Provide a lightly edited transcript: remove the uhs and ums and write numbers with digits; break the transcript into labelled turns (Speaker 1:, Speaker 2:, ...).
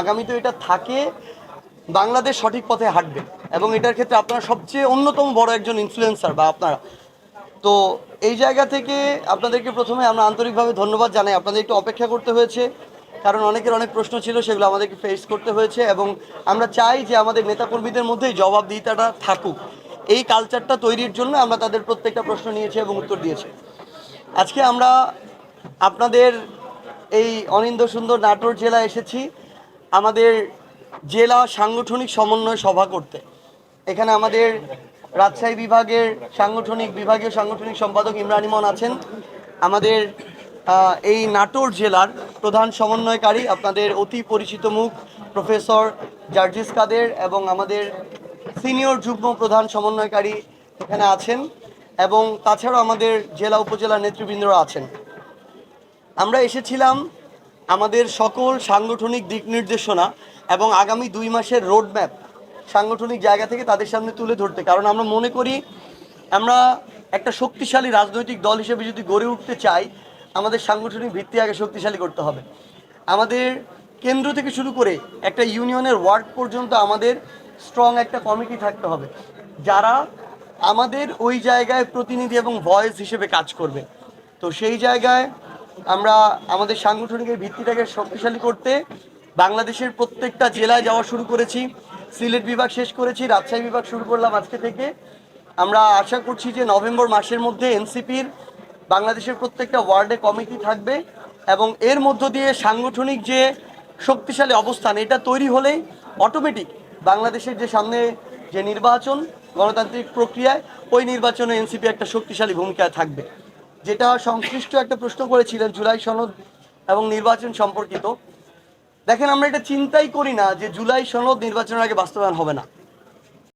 Speaker 1: আগামীতে এটা থাকে, বাংলাদেশ সঠিক পথে হাঁটবে এবং এটার ক্ষেত্রে আপনারা সবচেয়ে অন্যতম বড় একজন ইনফ্লুয়েন্সার বা আপনারা। তো এই জায়গা থেকে আপনাদেরকে প্রথমে আমরা আন্তরিকভাবে ধন্যবাদ জানাই। আপনাদের একটু অপেক্ষা করতে হয়েছে, কারণ অনেকের অনেক প্রশ্ন ছিল, সেগুলো আমাদেরকে ফেস করতে হয়েছে এবং আমরা চাই যে আমাদের নেতাকর্মীদের মধ্যেই জবাবদিহিতাটা থাকুক। এই কালচারটা তৈরির জন্য আমরা তাদের প্রত্যেকটা প্রশ্ন নিয়েছি এবং উত্তর দিয়েছি। আজকে আমরা আপনাদের এই অনিন্দ সুন্দর নাটোর জেলায় এসেছি আমাদের জেলা সাংগঠনিক সমন্বয় সভা করতে। এখানে আমাদের রাজশাহী বিভাগের বিভাগীয় সাংগঠনিক সম্পাদক ইমরান ইমন আছেন। আমাদের এই নাটোর জেলার প্রধান সমন্বয়কারী আপনাদের অতি পরিচিত মুখ প্রফেসর জার্জিস কাদের এবং আমাদের সিনিয়র যুগ্ম প্রধান সমন্বয়কারী এখানে আছেন, এবং তাছাড়াও আমাদের জেলা উপজেলা নেতৃবৃন্দরা আছেন। আমরা এসেছিলাম আমাদের সকল সাংগঠনিক দিক নির্দেশনা এবং আগামী 2 মাসের রোডম্যাপ সাংগঠনিক জায়গা থেকে তাদের সামনে তুলে ধরতে। কারণ আমরা মনে করি আমরা একটা শক্তিশালী রাজনৈতিক দল হিসেবে যদি গড়ে উঠতে চাই, আমাদের সাংগঠনিক ভিত্তি আগে শক্তিশালী করতে হবে। আমাদের কেন্দ্র থেকে শুরু করে একটা ইউনিয়নের ওয়ার্ড পর্যন্ত আমাদের স্ট্রং একটা কমিটি থাকতে হবে, যারা আমাদের ওই জায়গায় প্রতিনিধি এবং ভয়েস হিসেবে কাজ করবে। তো সেই জায়গায় আমরা আমাদের সাংগঠনিকের ভিত্তিটাকে শক্তিশালী করতে বাংলাদেশের প্রত্যেকটা জেলায় যাওয়া শুরু করেছি। সিলেট বিভাগ শেষ করেছি, রাজশাহী বিভাগ শুরু করলাম আজকে থেকে। আমরা আশা করছি যে নভেম্বর মাসের মধ্যে এনসিপির বাংলাদেশের প্রত্যেকটা ওয়ার্ডে কমিটি থাকবে এবং এর মধ্য দিয়ে সাংগঠনিক যে শক্তিশালী অবস্থান এটা তৈরি হলেই অটোমেটিক বাংলাদেশের যে সামনে যে নির্বাচন গণতান্ত্রিক প্রক্রিয়ায়, ওই নির্বাচনে এনসিপি একটা শক্তিশালী ভূমিকায় থাকবে। যেটা সংশ্লিষ্ট একটা প্রশ্ন করেছিলেন জুলাই সনদ এবং নির্বাচন সম্পর্কিত, দেখেন আমরা এটা চিন্তাই করি না যে জুলাই সনদ নির্বাচনের আগে বাস্তবায়ন হবে না।